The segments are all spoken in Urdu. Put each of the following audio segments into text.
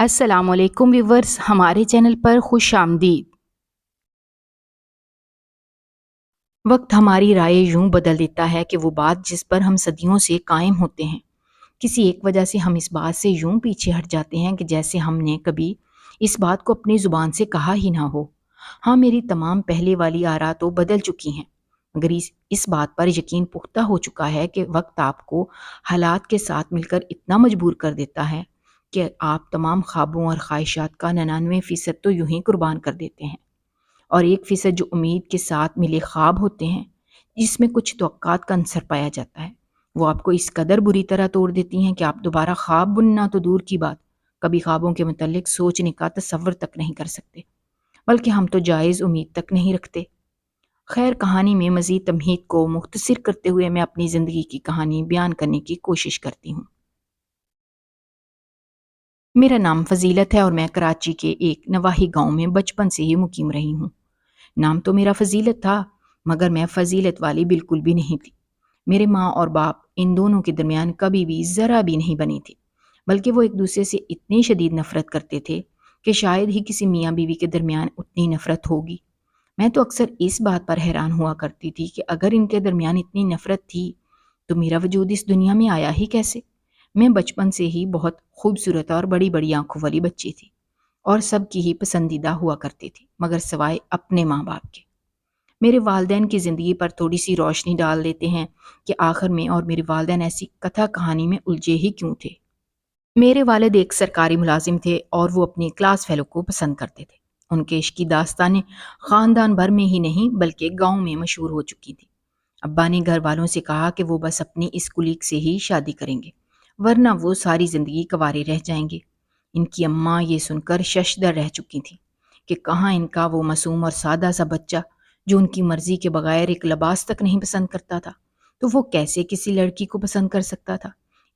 السلام علیکم ویورز، ہمارے چینل پر خوش آمدید۔ وقت ہماری رائے یوں بدل دیتا ہے کہ وہ بات جس پر ہم صدیوں سے قائم ہوتے ہیں، کسی ایک وجہ سے ہم اس بات سے یوں پیچھے ہٹ جاتے ہیں کہ جیسے ہم نے کبھی اس بات کو اپنی زبان سے کہا ہی نہ ہو۔ ہاں، میری تمام پہلے والی آراء تو بدل چکی ہیں، مگر اس بات پر یقین پختہ ہو چکا ہے کہ وقت آپ کو حالات کے ساتھ مل کر اتنا مجبور کر دیتا ہے کہ آپ تمام خوابوں اور خواہشات کا 99% تو یوں ہی قربان کر دیتے ہیں، اور 1% جو امید کے ساتھ ملے خواب ہوتے ہیں، جس میں کچھ توقعات کا عنصر پایا جاتا ہے، وہ آپ کو اس قدر بری طرح توڑ دیتی ہیں کہ آپ دوبارہ خواب بننا تو دور کی بات، کبھی خوابوں کے متعلق سوچنے کا تصور تک نہیں کر سکتے، بلکہ ہم تو جائز امید تک نہیں رکھتے۔ خیر، کہانی میں مزید تمہید کو مختصر کرتے ہوئے میں اپنی زندگی کی کہانی بیان کرنے کی کوشش کرتی ہوں۔ میرا نام فضیلت ہے اور میں کراچی کے ایک نواحی گاؤں میں بچپن سے ہی مقیم رہی ہوں۔ نام تو میرا فضیلت تھا، مگر میں فضیلت والی بالکل بھی نہیں تھی۔ میرے ماں اور باپ ان دونوں کے درمیان کبھی بھی ذرا بھی نہیں بنی تھی، بلکہ وہ ایک دوسرے سے اتنی شدید نفرت کرتے تھے کہ شاید ہی کسی میاں بیوی کے درمیان اتنی نفرت ہوگی۔ میں تو اکثر اس بات پر حیران ہوا کرتی تھی کہ اگر ان کے درمیان اتنی نفرت تھی تو میرا وجود اس دنیا میں آیا ہی کیسے؟ میں بچپن سے ہی بہت خوبصورت اور بڑی بڑی آنکھوں والی بچی تھی، اور سب کی ہی پسندیدہ ہوا کرتی تھی، مگر سوائے اپنے ماں باپ کے۔ میرے والدین کی زندگی پر تھوڑی سی روشنی ڈال دیتے ہیں کہ آخر میں اور میرے والدین ایسی کتھا کہانی میں الجھے ہی کیوں تھے۔ میرے والد ایک سرکاری ملازم تھے اور وہ اپنی کلاس فیلو کو پسند کرتے تھے۔ ان کے عشق کی داستانیں خاندان بھر میں ہی نہیں بلکہ گاؤں میں مشہور ہو چکی تھی۔ ابا نے گھر والوں سے کہا کہ وہ بس اپنی اس کلیگ سے ہی شادی کریں گے، ورنہ وہ ساری زندگی کنوارے رہ جائیں گے۔ ان کی اماں یہ سن کر ششدر رہ چکی تھیں کہ کہاں ان کا وہ معصوم اور سادہ سا بچہ جو ان کی مرضی کے بغیر ایک لباس تک نہیں پسند کرتا تھا، تو وہ کیسے کسی لڑکی کو پسند کر سکتا تھا؟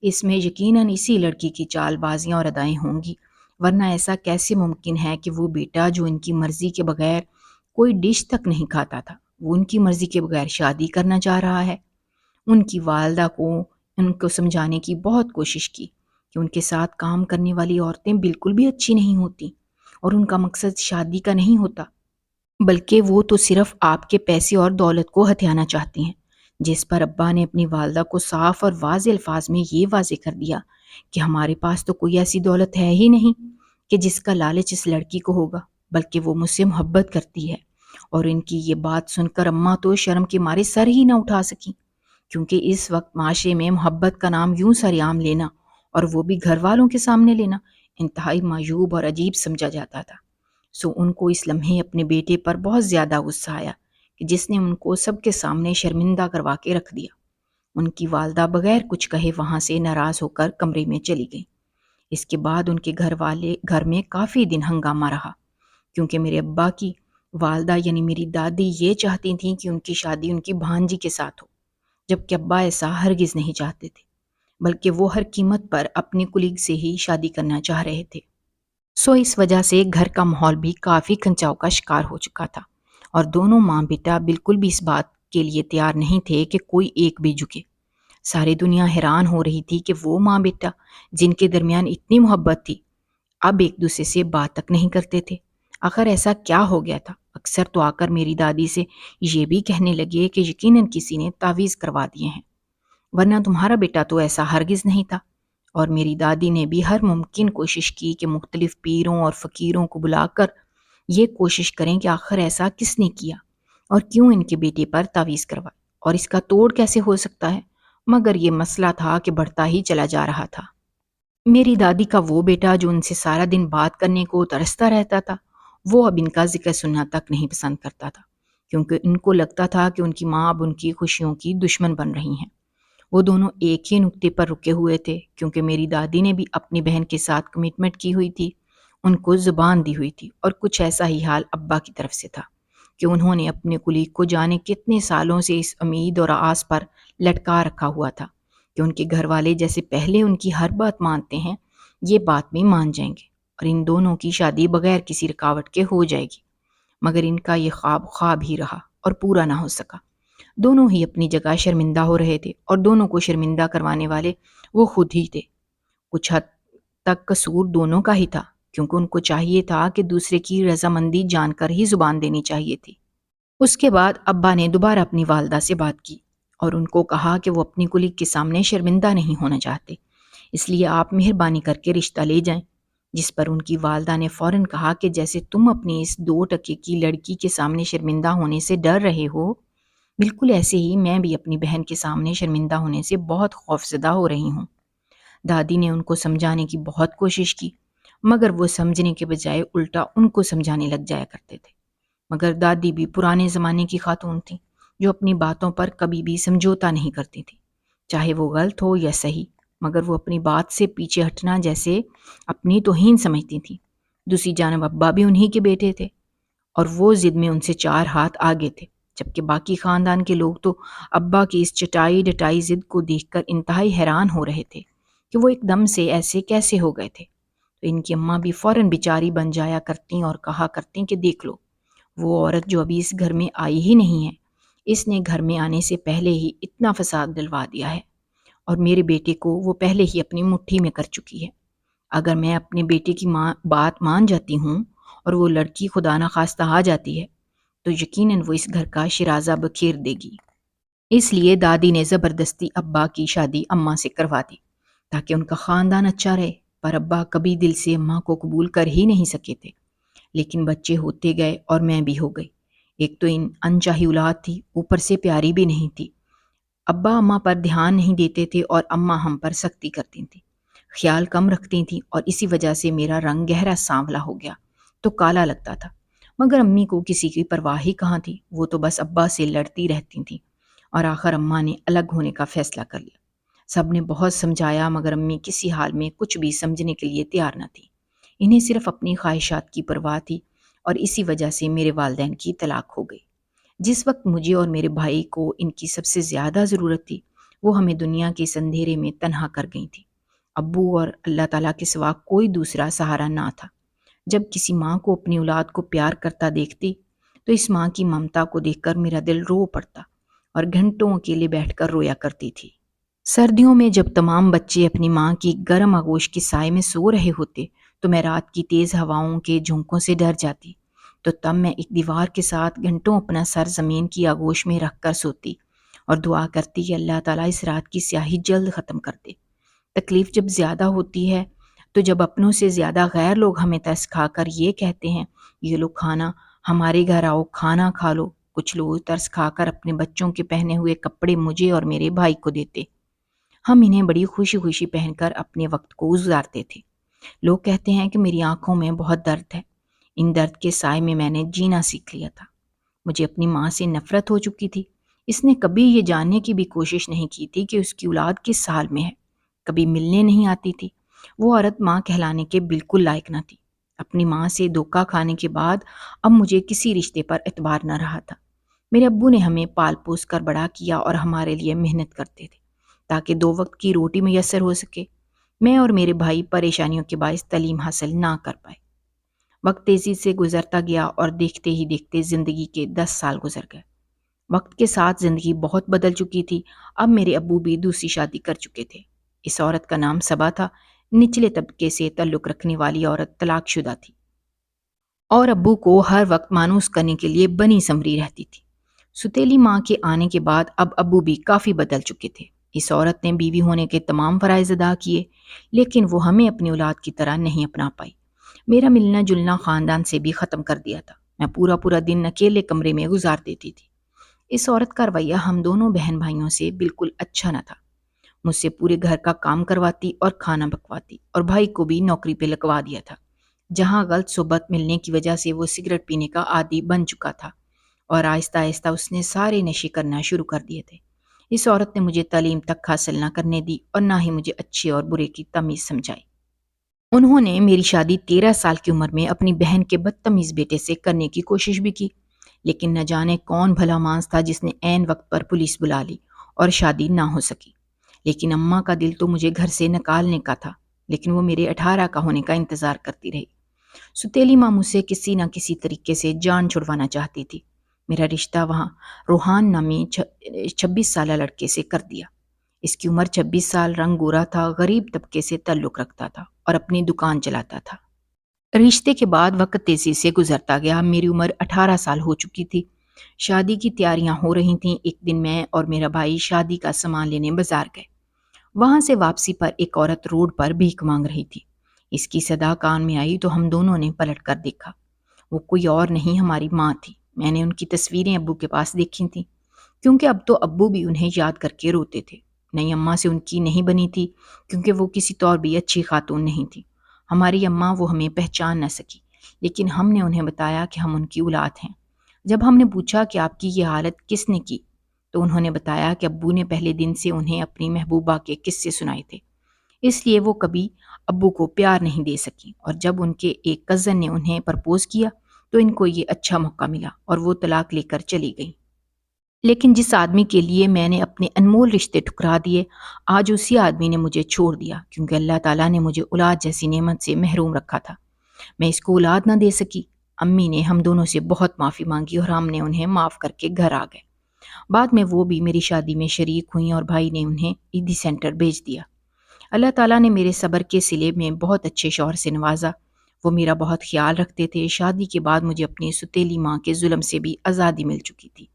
اس میں یقیناً اسی لڑکی کی چال بازیاں اور ادائیں ہوں گی، ورنہ ایسا کیسے ممکن ہے کہ وہ بیٹا جو ان کی مرضی کے بغیر کوئی ڈش تک نہیں کھاتا تھا، وہ ان کی مرضی کے بغیر شادی کرنا چاہ رہا ہے؟ ان کی والدہ کو ان کو سمجھانے کی بہت کوشش کی کہ ان کے ساتھ کام کرنے والی عورتیں بالکل بھی اچھی نہیں ہوتی اور ان کا مقصد شادی کا نہیں ہوتا، بلکہ وہ تو صرف آپ کے پیسے اور دولت کو ہتھیانا چاہتی ہیں۔ جس پر ابا نے اپنی والدہ کو صاف اور واضح الفاظ میں یہ واضح کر دیا کہ ہمارے پاس تو کوئی ایسی دولت ہے ہی نہیں کہ جس کا لالچ اس لڑکی کو ہوگا، بلکہ وہ مجھ سے محبت کرتی ہے۔ اور ان کی یہ بات سن کر اماں تو شرم کے مارے سر ہی نہ اٹھا سکیں، کیونکہ اس وقت معاشرے میں محبت کا نام یوں سرعام لینا، اور وہ بھی گھر والوں کے سامنے لینا، انتہائی معیوب اور عجیب سمجھا جاتا تھا۔ سو ان کو اس لمحے اپنے بیٹے پر بہت زیادہ غصہ آیا کہ جس نے ان کو سب کے سامنے شرمندہ کروا کے رکھ دیا۔ ان کی والدہ بغیر کچھ کہے وہاں سے ناراض ہو کر کمرے میں چلی گئی۔ اس کے بعد ان کے گھر میں کافی دن ہنگامہ رہا، کیونکہ میرے ابا کی والدہ یعنی میری دادی یہ چاہتی تھیں کہ ان کی شادی ان کی بھانجی کے ساتھ ہو، جبکہ ابا ایسا ہرگز نہیں چاہتے تھے، بلکہ وہ ہر قیمت پر اپنے کلیگ سے ہی شادی کرنا چاہ رہے تھے۔ سو اس وجہ سے گھر کا ماحول بھی کافی کھنچاؤ کا شکار ہو چکا تھا، اور دونوں ماں بیٹا بالکل بھی اس بات کے لیے تیار نہیں تھے کہ کوئی ایک بھی جھکے۔ ساری دنیا حیران ہو رہی تھی کہ وہ ماں بیٹا جن کے درمیان اتنی محبت تھی، اب ایک دوسرے سے بات تک نہیں کرتے تھے۔ آخر ایسا کیا ہو گیا تھا؟ اکثر تو آ کر میری دادی سے یہ بھی کہنے لگے کہ یقیناً کسی نے تعویذ کروا دیے ہیں، ورنہ تمہارا بیٹا تو ایسا ہرگز نہیں تھا۔ اور میری دادی نے بھی ہر ممکن کوشش کی کہ مختلف پیروں اور فقیروں کو بلا کر یہ کوشش کریں کہ آخر ایسا کس نے کیا اور کیوں ان کے بیٹے پر تعویذ کروائے، اور اس کا توڑ کیسے ہو سکتا ہے، مگر یہ مسئلہ تھا کہ بڑھتا ہی چلا جا رہا تھا۔ میری دادی کا وہ بیٹا جو ان سے سارا دن بات کرنے کو ترستا رہتا تھا، وہ اب ان کا ذکر سننا تک نہیں پسند کرتا تھا، کیونکہ ان کو لگتا تھا کہ ان کی ماں اب ان کی خوشیوں کی دشمن بن رہی ہیں۔ وہ دونوں ایک ہی نقطے پر رکے ہوئے تھے، کیونکہ میری دادی نے بھی اپنی بہن کے ساتھ کمٹمنٹ کی ہوئی تھی، ان کو زبان دی ہوئی تھی، اور کچھ ایسا ہی حال ابا کی طرف سے تھا کہ انہوں نے اپنے کلیگ کو جانے کتنے سالوں سے اس امید اور آس پر لٹکا رکھا ہوا تھا کہ ان کے گھر والے جیسے پہلے ان کی ہر بات مانتے ہیں، یہ بات بھی مان جائیں گے اور ان دونوں کی شادی بغیر کسی رکاوٹ کے ہو جائے گی۔ مگر ان کا یہ خواب خواب ہی رہا اور پورا نہ ہو سکا۔ دونوں ہی اپنی جگہ شرمندہ ہو رہے تھے، اور دونوں کو شرمندہ کروانے والے وہ خود ہی تھے۔ کچھ حد تک قصور دونوں کا ہی تھا، کیونکہ ان کو چاہیے تھا کہ دوسرے کی رضامندی جان کر ہی زبان دینی چاہیے تھی۔ اس کے بعد ابا نے دوبارہ اپنی والدہ سے بات کی اور ان کو کہا کہ وہ اپنی کلیگ کے سامنے شرمندہ نہیں ہونا چاہتے، اس لیے آپ مہربانی کر کے رشتہ لے جائیں۔ جس پر ان کی والدہ نے فوراً کہا کہ جیسے تم اپنی اس 2 ٹکے کی لڑکی کے سامنے شرمندہ ہونے سے ڈر رہے ہو، بالکل ایسے ہی میں بھی اپنی بہن کے سامنے شرمندہ ہونے سے بہت خوفزدہ ہو رہی ہوں۔ دادی نے ان کو سمجھانے کی بہت کوشش کی، مگر وہ سمجھنے کے بجائے الٹا ان کو سمجھانے لگ جایا کرتے تھے۔ مگر دادی بھی پرانے زمانے کی خاتون تھیں، جو اپنی باتوں پر کبھی بھی سمجھوتا نہیں کرتی تھی، چاہے وہ غلط ہو یا صحیح، مگر وہ اپنی بات سے پیچھے ہٹنا جیسے اپنی توہین سمجھتی تھیں۔ دوسری جانب ابا بھی انہی کے بیٹے تھے اور وہ ضد میں ان سے 4 ہاتھ آگے تھے، جبکہ باقی خاندان کے لوگ تو ابا کی اس چٹائی ڈٹائی ضد کو دیکھ کر انتہائی حیران ہو رہے تھے کہ وہ ایک دم سے ایسے کیسے ہو گئے تھے۔ تو ان کی اماں بھی فوراً بیچاری بن جایا کرتیں اور کہا کرتیں کہ دیکھ لو، وہ عورت جو ابھی اس گھر میں آئی ہی نہیں ہے، اس نے گھر میں آنے سے پہلے ہی اتنا فساد ڈلوا دیا ہے اور میرے بیٹے کو وہ پہلے ہی اپنی مٹھی میں کر چکی ہے۔ اگر میں اپنے بیٹے کی بات مان جاتی ہوں اور وہ لڑکی خدا نخواستہ آ جاتی ہے تو یقیناً وہ اس گھر کا شرازہ بکھیر دے گی۔ اس لیے دادی نے زبردستی ابا کی شادی اماں سے کروا دی تاکہ ان کا خاندان اچھا رہے، پر ابا کبھی دل سے اماں کو قبول کر ہی نہیں سکے تھے۔ لیکن بچے ہوتے گئے اور میں بھی ہو گئی۔ ایک تو انچاہی اولاد تھی، اوپر سے پیاری بھی نہیں تھی۔ ابا اماں پر دھیان نہیں دیتے تھے اور اماں ہم پر سختی کرتی تھیں، خیال کم رکھتی تھیں، اور اسی وجہ سے میرا رنگ گہرا سانولا ہو گیا تو کالا لگتا تھا۔ مگر امی کو کسی کی پرواہ ہی کہاں تھی، وہ تو بس ابا سے لڑتی رہتی تھیں اور آخر اماں نے الگ ہونے کا فیصلہ کر لیا۔ سب نے بہت سمجھایا مگر امی کسی حال میں کچھ بھی سمجھنے کے لیے تیار نہ تھی۔ انہیں صرف اپنی خواہشات کی پرواہ تھی اور اسی وجہ سے میرے والدین کی طلاق ہو گئی۔ جس وقت مجھے اور میرے بھائی کو ان کی سب سے زیادہ ضرورت تھی، وہ ہمیں دنیا کے اس اندھیرے میں تنہا کر گئی تھی۔ ابو اور اللہ تعالیٰ کے سوا کوئی دوسرا سہارا نہ تھا۔ جب کسی ماں کو اپنی اولاد کو پیار کرتا دیکھتی تو اس ماں کی ممتا کو دیکھ کر میرا دل رو پڑتا اور گھنٹوں اکیلے بیٹھ کر رویا کرتی تھی۔ سردیوں میں جب تمام بچے اپنی ماں کی گرم آغوش کے سائے میں سو رہے ہوتے تو میں رات کی تیز ہواؤں کے جھونکوں سے ڈر جاتی، تو تب میں ایک دیوار کے ساتھ گھنٹوں اپنا سر زمین کی آغوش میں رکھ کر سوتی اور دعا کرتی کہ اللہ تعالیٰ اس رات کی سیاہی جلد ختم کر دے۔ تکلیف جب زیادہ ہوتی ہے تو جب اپنوں سے زیادہ غیر لوگ ہمیں ترس کھا کر یہ کہتے ہیں، یہ لو کھانا، ہمارے گھر آؤ کھانا کھا لو، کچھ لوگ ترس کھا کر اپنے بچوں کے پہنے ہوئے کپڑے مجھے اور میرے بھائی کو دیتے۔ ہم انہیں بڑی خوشی خوشی پہن کر اپنے وقت کو گزارتے تھے۔ لوگ کہتے ہیں کہ میری آنکھوں میں بہت درد ہے۔ ان درد کے سائے میں نے جینا سیکھ لیا تھا۔ مجھے اپنی ماں سے نفرت ہو چکی تھی۔ اس نے کبھی یہ جاننے کی بھی کوشش نہیں کی تھی کہ اس کی اولاد کس حال میں ہے، کبھی ملنے نہیں آتی تھی۔ وہ عورت ماں کہلانے کے بالکل لائق نہ تھی۔ اپنی ماں سے دھوکہ کھانے کے بعد اب مجھے کسی رشتے پر اعتبار نہ رہا تھا۔ میرے ابو نے ہمیں پال پوس کر بڑا کیا اور ہمارے لیے محنت کرتے تھے تاکہ 2 وقت کی روٹی میسر ہو سکے۔ میں اور میرے بھائی پریشانیوں کے باعث تعلیم حاصل نہ کر پائے۔ وقت تیزی سے گزرتا گیا اور دیکھتے ہی دیکھتے زندگی کے 10 سال گزر گئے۔ وقت کے ساتھ زندگی بہت بدل چکی تھی۔ اب میرے ابو بھی دوسری شادی کر چکے تھے۔ اس عورت کا نام صبا تھا۔ نچلے طبقے سے تعلق رکھنے والی عورت، طلاق شدہ تھی اور ابو کو ہر وقت مانوس کرنے کے لیے بنی سمری رہتی تھی۔ ستیلی ماں کے آنے کے بعد اب ابو بھی کافی بدل چکے تھے۔ اس عورت نے بیوی ہونے کے تمام فرائض ادا کیے، لیکن وہ ہمیں اپنی اولاد کی طرح نہیں اپنا پائی۔ میرا ملنا جلنا خاندان سے بھی ختم کر دیا تھا۔ میں پورا دن اکیلے کمرے میں گزار دیتی تھی۔ اس عورت کا رویہ ہم دونوں بہن بھائیوں سے بالکل اچھا نہ تھا۔ مجھ سے پورے گھر کا کام کرواتی اور کھانا پکواتی، اور بھائی کو بھی نوکری پہ لگوا دیا تھا، جہاں غلط صحبت ملنے کی وجہ سے وہ سگریٹ پینے کا عادی بن چکا تھا اور آہستہ آہستہ اس نے سارے نشے کرنا شروع کر دیے تھے۔ اس عورت نے مجھے تعلیم تک حاصل نہ کرنے دی اور نہ ہی مجھے اچھے اور برے کی تمیز سمجھائی۔ انہوں نے میری شادی 13 سال کی عمر میں اپنی بہن کے بدتمیز بیٹے سے کرنے کی کوشش بھی کی، لیکن نہ جانے کون بھلا مانس تھا جس نے عین وقت پر پولیس بلا لی اور شادی نہ ہو سکی۔ لیکن اماں کا دل تو مجھے گھر سے نکالنے کا تھا، لیکن وہ میرے 18 کا ہونے کا انتظار کرتی رہی۔ ستیلی ماں مجھ سے کسی نہ کسی طریقے سے جان چھڑوانا چاہتی تھی۔ میرا رشتہ وہاں روحان نامی 26 سالہ لڑکے سے کر دیا۔ اس کی عمر 26 سال، رنگ گورا تھا، غریب طبقے سے تعلق رکھتا تھا اور اپنی دکان چلاتا تھا۔ رشتے کے بعد وقت تیزی سے گزرتا گیا۔ میری عمر 18 سال ہو چکی تھی۔ شادی کی تیاریاں ہو رہی تھیں۔ ایک دن میں اور میرا بھائی شادی کا سامان لینے بازار گئے۔ وہاں سے واپسی پر ایک عورت روڈ پر بھیک مانگ رہی تھی۔ اس کی صدا کان میں آئی تو ہم دونوں نے پلٹ کر دیکھا۔ وہ کوئی اور نہیں، ہماری ماں تھی۔ میں نے ان کی تصویریں ابو کے پاس دیکھی تھیں، کیونکہ اب تو ابو بھی انہیں یاد کر کے روتے تھے۔ نئی اماں سے ان کی نہیں بنی تھی، کیونکہ وہ کسی طور بھی اچھی خاتون نہیں تھی۔ ہماری اماں وہ ہمیں پہچان نہ سکی، لیکن ہم نے انہیں بتایا کہ ہم ان کی اولاد ہیں۔ جب ہم نے پوچھا کہ آپ کی یہ حالت کس نے کی، تو انہوں نے بتایا کہ ابو نے پہلے دن سے انہیں اپنی محبوبہ کے قصے سنائے تھے، اس لیے وہ کبھی ابو کو پیار نہیں دے سکی، اور جب ان کے ایک کزن نے انہیں پرپوز کیا تو ان کو یہ اچھا موقع ملا اور وہ طلاق لے کر چلی گئی۔ لیکن جس آدمی کے لیے میں نے اپنے انمول رشتے ٹھکرا دیے، آج اسی آدمی نے مجھے چھوڑ دیا، کیونکہ اللہ تعالیٰ نے مجھے اولاد جیسی نعمت سے محروم رکھا تھا۔ میں اس کو اولاد نہ دے سکی۔ امی نے ہم دونوں سے بہت معافی مانگی اور ہم نے انہیں معاف کر کے گھر آ گئے۔ بعد میں وہ بھی میری شادی میں شریک ہوئیں اور بھائی نے انہیں عیدی سینٹر بھیج دیا۔ اللہ تعالیٰ نے میرے صبر کے صلے میں بہت اچھے شوہر سے نوازا۔ وہ میرا بہت خیال رکھتے تھے۔ شادی کے بعد مجھے اپنی ستیلی ماں کے ظلم سے بھی آزادی مل چکی تھی۔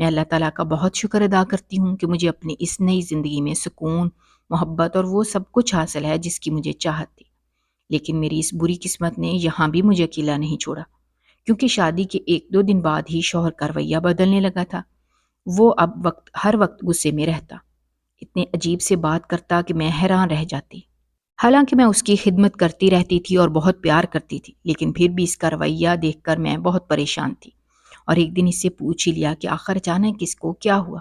میں اللہ تعالیٰ کا بہت شکر ادا کرتی ہوں کہ مجھے اپنی اس نئی زندگی میں سکون، محبت اور وہ سب کچھ حاصل ہے جس کی مجھے چاہت تھی۔ لیکن میری اس بری قسمت نے یہاں بھی مجھے اکیلا نہیں چھوڑا، کیونکہ شادی کے 1-2 دن بعد ہی شوہر کا رویہ بدلنے لگا تھا۔ وہ اب ہر وقت غصے میں رہتا، اتنے عجیب سے بات کرتا کہ میں حیران رہ جاتی۔ حالانکہ میں اس کی خدمت کرتی رہتی تھی اور بہت پیار کرتی تھی، لیکن پھر بھی اس کا رویہ دیکھ کر میں بہت پریشان تھی، اور ایک دن اس سے پوچھ ہی لیا کہ آخر اچانک اس کو کیا ہوا۔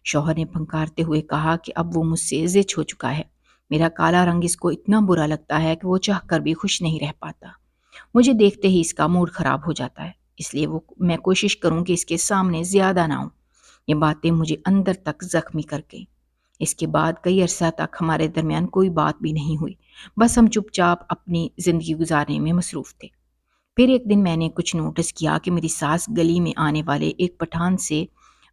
شوہر نے پھنکارتے ہوئے کہا کہ اب وہ مجھ سے زچ ہو چکا ہے۔ میرا کالا رنگ اس کو اتنا برا لگتا ہے کہ وہ چاہ کر بھی خوش نہیں رہ پاتا۔ مجھے دیکھتے ہی اس کا موڈ خراب ہو جاتا ہے، اس لیے میں کوشش کروں کہ اس کے سامنے زیادہ نہ ہوں۔ یہ باتیں مجھے اندر تک زخمی کر گئیں۔ اس کے بعد کئی عرصہ تک ہمارے درمیان کوئی بات بھی نہیں ہوئی، بس ہم چپ چاپ اپنی زندگی گزارنے میں مصروف تھے۔ پھر ایک دن میں نے کچھ نوٹس کیا کہ میری ساس گلی میں آنے والے ایک پٹھان سے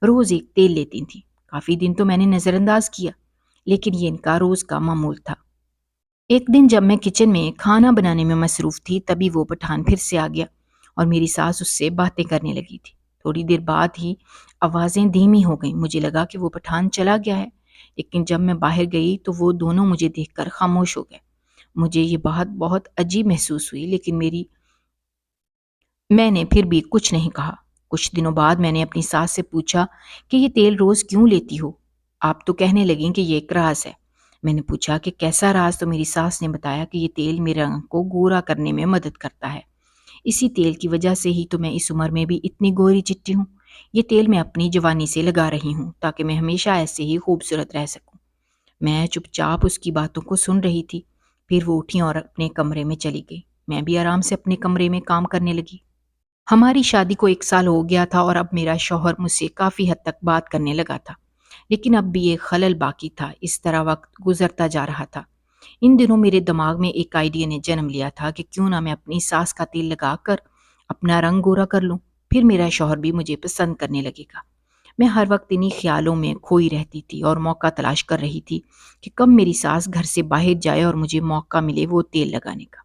روز ایک تیل لیتی تھی۔ کافی دن تو میں نے نظر انداز کیا، لیکن یہ ان کا روز کا معمول تھا۔ ایک دن جب میں کچن میں کھانا بنانے میں مصروف تھی، تبھی وہ پٹھان پھر سے آ گیا اور میری ساس اس سے باتیں کرنے لگی تھی۔ تھوڑی دیر بعد ہی آوازیں دھیمی ہو گئیں۔ مجھے لگا کہ وہ پٹھان چلا گیا ہے، لیکن جب میں باہر گئی تو وہ دونوں مجھے دیکھ کر خاموش ہو گئے۔ مجھے یہ بات بہت عجیب محسوس ہوئی، لیکن میں نے پھر بھی کچھ نہیں کہا۔ کچھ دنوں بعد میں نے اپنی ساس سے پوچھا کہ یہ تیل روز کیوں لیتی ہو؟ آپ تو کہنے لگیں کہ یہ ایک راز ہے۔ میں نے پوچھا کہ کیسا راز؟ تو میری ساس نے بتایا کہ یہ تیل میرے رنگ کو گورا کرنے میں مدد کرتا ہے۔ اسی تیل کی وجہ سے ہی تو میں اس عمر میں بھی اتنی گوری چٹی ہوں۔ یہ تیل میں اپنی جوانی سے لگا رہی ہوں تاکہ میں ہمیشہ ایسے ہی خوبصورت رہ سکوں۔ میں چپ چاپ اس کی باتوں کو سن رہی تھی۔ پھر وہ اٹھی اور اپنے کمرے میں چلی گئی۔ میں بھی آرام سے اپنے کمرے میں کام کرنے لگی۔ ہماری شادی کو 1 سال ہو گیا تھا اور اب میرا شوہر مجھ سے کافی حد تک بات کرنے لگا تھا، لیکن اب بھی ایک خلل باقی تھا۔ اس طرح وقت گزرتا جا رہا تھا۔ ان دنوں میرے دماغ میں ایک آئیڈیا نے جنم لیا تھا کہ کیوں نہ میں اپنی ساس کا تیل لگا کر اپنا رنگ گورا کر لوں، پھر میرا شوہر بھی مجھے پسند کرنے لگے گا۔ میں ہر وقت انہی خیالوں میں کھوئی رہتی تھی اور موقع تلاش کر رہی تھی کہ کب میری ساس گھر سے باہر جائے اور مجھے موقع ملے وہ تیل لگانے کا۔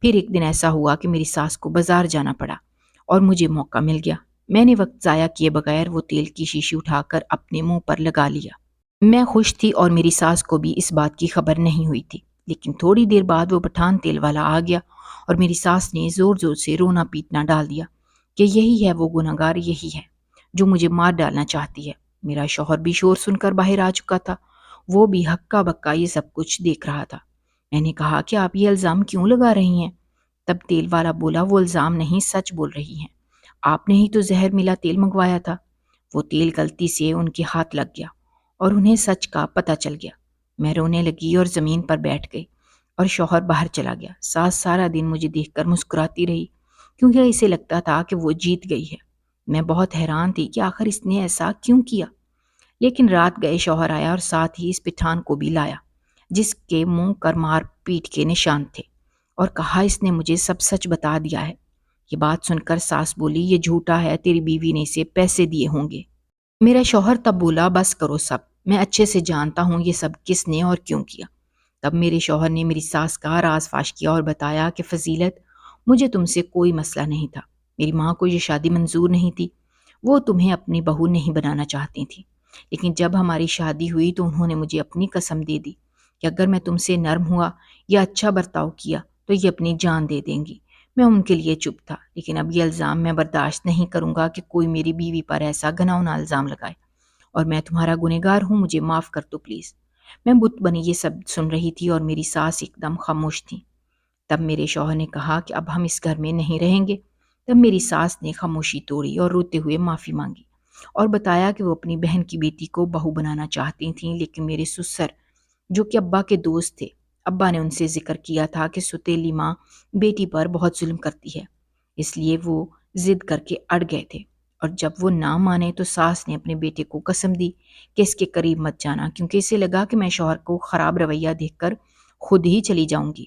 پھر ایک دن ایسا ہوا کہ میری ساس کو بازار جانا پڑا اور مجھے موقع مل گیا۔ میں نے وقت ضائع کیے بغیر وہ تیل کی شیشی اٹھا کر اپنے منہ پر لگا لیا۔ میں خوش تھی اور میری ساس کو بھی اس بات کی خبر نہیں ہوئی تھی، لیکن تھوڑی دیر بعد وہ پٹھان تیل والا آ گیا اور میری ساس نے زور زور سے رونا پیٹنا ڈال دیا کہ یہی ہے وہ گنہگار، یہی ہے جو مجھے مار ڈالنا چاہتی ہے۔ میرا شوہر بھی شور سن کر باہر آ چکا تھا۔ وہ بھی ہکا بکا یہ سب کچھ دیکھ رہا تھا۔ میں نے کہا کہ آپ یہ الزام کیوں لگا رہی ہیں؟ تب تیل والا بولا، وہ الزام نہیں، سچ بول رہی ہیں۔ آپ نے ہی تو زہر ملا تیل منگوایا تھا۔ وہ تیل غلطی سے ان کے ہاتھ لگ گیا اور انہیں سچ کا پتہ چل گیا۔ میں رونے لگی اور زمین پر بیٹھ گئی اور شوہر باہر چلا گیا۔ ساس سارا دن مجھے دیکھ کر مسکراتی رہی، کیونکہ اسے لگتا تھا کہ وہ جیت گئی ہے۔ میں بہت حیران تھی کہ آخر اس نے ایسا کیوں کیا۔ لیکن رات گئے شوہر آیا اور ساتھ ہی اس پٹھان کو بھی لایا جس کے منہ پر مار پیٹ کے نشان تھے، اور کہا اس نے مجھے سب سچ بتا دیا ہے۔ یہ بات سن کر ساس بولی، یہ جھوٹا ہے، تیری بیوی نے اسے پیسے دیے ہوں گے۔ میرا شوہر تب بولا، بس کرو سب، میں اچھے سے جانتا ہوں یہ سب کس نے اور کیوں کیا۔ تب میرے شوہر نے میری ساس کا راز فاش کیا اور بتایا کہ فضیلت، مجھے تم سے کوئی مسئلہ نہیں تھا، میری ماں کو یہ شادی منظور نہیں تھی، وہ تمہیں اپنی بہو نہیں بنانا چاہتی تھیں، لیکن جب ہماری شادی ہوئی تو انہوں نے مجھے اپنی قسم دے دی کہ اگر میں تم سے نرم ہوا یا اچھا برتاؤ کیا تو یہ اپنی جان دے دیں گی۔ میں ان کے لیے چپ تھا، لیکن اب یہ الزام میں برداشت نہیں کروں گا کہ کوئی میری بیوی پر ایسا گھناؤنا الزام لگائے، اور میں تمہارا گنہگار ہوں، مجھے معاف کر دو پلیز۔ میں بت بنی یہ سب سن رہی تھی اور میری ساس ایک دم خاموش تھی۔ تب میرے شوہر نے کہا کہ اب ہم اس گھر میں نہیں رہیں گے۔ تب میری ساس نے خاموشی توڑی اور روتے ہوئے معافی مانگی اور بتایا کہ وہ اپنی بہن کی بیٹی کو بہو بنانا چاہتی تھیں، لیکن میرے سسر جو کہ ابا کے دوست تھے، ابا نے ان سے ذکر کیا تھا کہ ستیلی ماں بیٹی پر بہت ظلم کرتی ہے، اس لیے وہ ضد کر کے اڑ گئے تھے، اور جب وہ نہ مانے تو ساس نے اپنے بیٹے کو قسم دی کہ اس کے قریب مت جانا، کیونکہ اسے لگا کہ میں شوہر کو خراب رویہ دیکھ کر خود ہی چلی جاؤں گی۔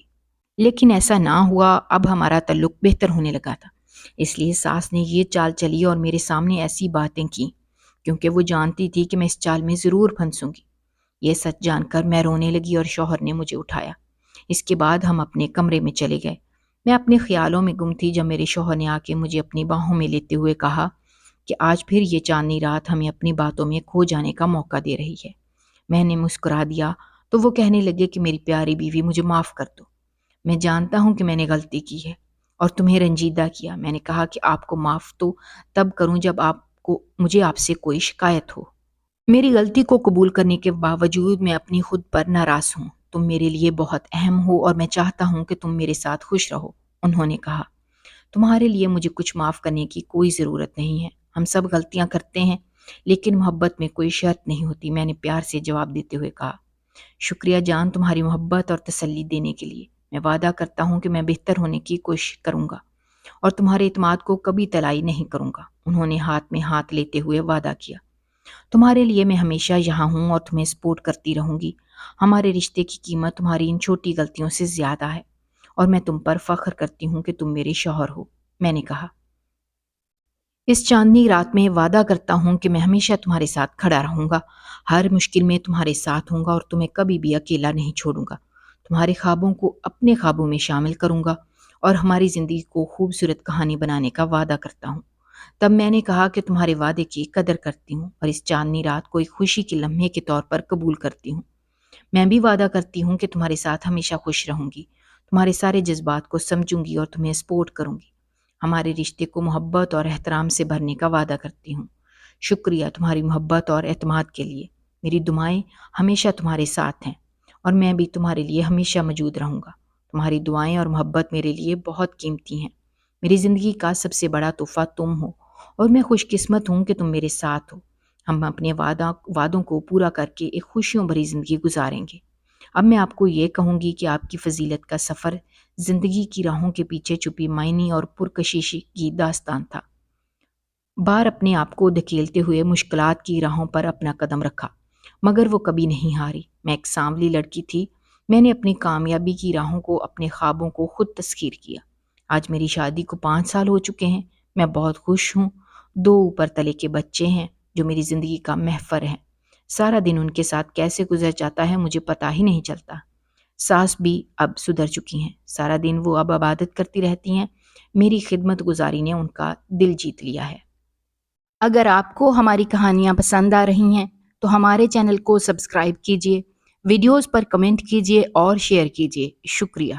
لیکن ایسا نہ ہوا، اب ہمارا تعلق بہتر ہونے لگا تھا، اس لیے ساس نے یہ چال چلی اور میرے سامنے ایسی باتیں کی کیونکہ وہ جانتی تھی کہ میں اس چال میں ضرور پھنسوں گی۔ یہ سچ جان کر میں رونے لگی اور شوہر نے مجھے اٹھایا۔ اس کے بعد ہم اپنے کمرے میں چلے گئے۔ میں اپنے خیالوں میں گم تھی جب میرے شوہر نے آ کے مجھے اپنی باہوں میں لیتے ہوئے کہا کہ آج پھر یہ چاندنی رات ہمیں اپنی باتوں میں کھو جانے کا موقع دے رہی ہے۔ میں نے مسکرا دیا تو وہ کہنے لگے کہ میری پیاری بیوی، مجھے معاف کر دو، میں جانتا ہوں کہ میں نے غلطی کی ہے اور تمہیں رنجیدہ کیا۔ میں نے کہا کہ آپ کو معاف تو تب کروں جب مجھے آپ سے کوئی شکایت ہو۔ میری غلطی کو قبول کرنے کے باوجود میں اپنی خود پر ناراض ہوں۔ تم میرے لیے بہت اہم ہو اور میں چاہتا ہوں کہ تم میرے ساتھ خوش رہو۔ انہوں نے کہا، تمہارے لیے مجھے کچھ معاف کرنے کی کوئی ضرورت نہیں ہے، ہم سب غلطیاں کرتے ہیں، لیکن محبت میں کوئی شرط نہیں ہوتی۔ میں نے پیار سے جواب دیتے ہوئے کہا، شکریہ جان تمہاری محبت اور تسلی دینے کے لیے۔ میں وعدہ کرتا ہوں کہ میں بہتر ہونے کی کوشش کروں گا اور تمہارے اعتماد کو کبھی تلائی نہیں کروں گا۔ انہوں نے ہاتھ میں ہاتھ لیتے ہوئے وعدہ کیا، تمہارے لیے میں ہمیشہ یہاں ہوں اور تمہیں سپورٹ کرتی رہوں گی۔ ہمارے رشتے کی قیمت تمہاری ان چھوٹی غلطیوں سے زیادہ ہے اور میں تم پر فخر کرتی ہوں کہ تم میرے شوہر ہو۔ میں نے کہا، اس چاندنی رات میں وعدہ کرتا ہوں کہ میں ہمیشہ تمہارے ساتھ کھڑا رہوں گا، ہر مشکل میں تمہارے ساتھ ہوں گا اور تمہیں کبھی بھی اکیلا نہیں چھوڑوں گا۔ تمہارے خوابوں کو اپنے خوابوں میں شامل کروں گا اور ہماری زندگی کو خوبصورت کہانی بنانے کا وعدہ کرتا ہوں۔ تب میں نے کہا کہ تمہارے وعدے کی قدر کرتی ہوں اور اس چاندنی رات کو ایک خوشی کے لمحے کے طور پر قبول کرتی ہوں۔ میں بھی وعدہ کرتی ہوں کہ تمہارے ساتھ ہمیشہ خوش رہوں گی، تمہارے سارے جذبات کو سمجھوں گی اور تمہیں سپورٹ کروں گی۔ ہمارے رشتے کو محبت اور احترام سے بھرنے کا وعدہ کرتی ہوں۔ شکریہ تمہاری محبت اور اعتماد کے لیے۔ میری دعائیں ہمیشہ تمہارے ساتھ ہیں اور میں بھی تمہارے لیے ہمیشہ موجود رہوں گا۔ تمہاری دعائیں اور محبت میرے لیے بہت قیمتی ہیں۔ میری زندگی کا سب سے بڑا تحفہ تم ہو اور میں خوش قسمت ہوں کہ تم میرے ساتھ ہو۔ ہم اپنے وعدوں کو پورا کر کے ایک خوشیوں بھری زندگی گزاریں گے۔ اب میں آپ کو یہ کہوں گی کہ آپ کی فضیلت کا سفر زندگی کی راہوں کے پیچھے چھپی معنی اور پرکشش کی داستان تھا۔ بار اپنے آپ کو دھکیلتے ہوئے مشکلات کی راہوں پر اپنا قدم رکھا، مگر وہ کبھی نہیں ہاری۔ میں ایک سانولی لڑکی تھی، میں نے اپنی کامیابی کی راہوں کو، اپنے خوابوں کو خود تسخیر کیا۔ آج میری شادی کو 5 سال ہو چکے ہیں، میں بہت خوش ہوں۔ 2 اوپر تلے کے بچے ہیں جو میری زندگی کا محور ہیں۔ سارا دن ان کے ساتھ کیسے گزر جاتا ہے مجھے پتہ ہی نہیں چلتا۔ ساس بھی اب سدھر چکی ہیں، سارا دن وہ اب عبادت کرتی رہتی ہیں۔ میری خدمت گزاری نے ان کا دل جیت لیا ہے۔ اگر آپ کو ہماری کہانیاں پسند آ رہی ہیں تو ہمارے چینل کو سبسکرائب کیجیے، ویڈیوز پر کمنٹ کیجیے اور شیئر کیجیے۔ شکریہ۔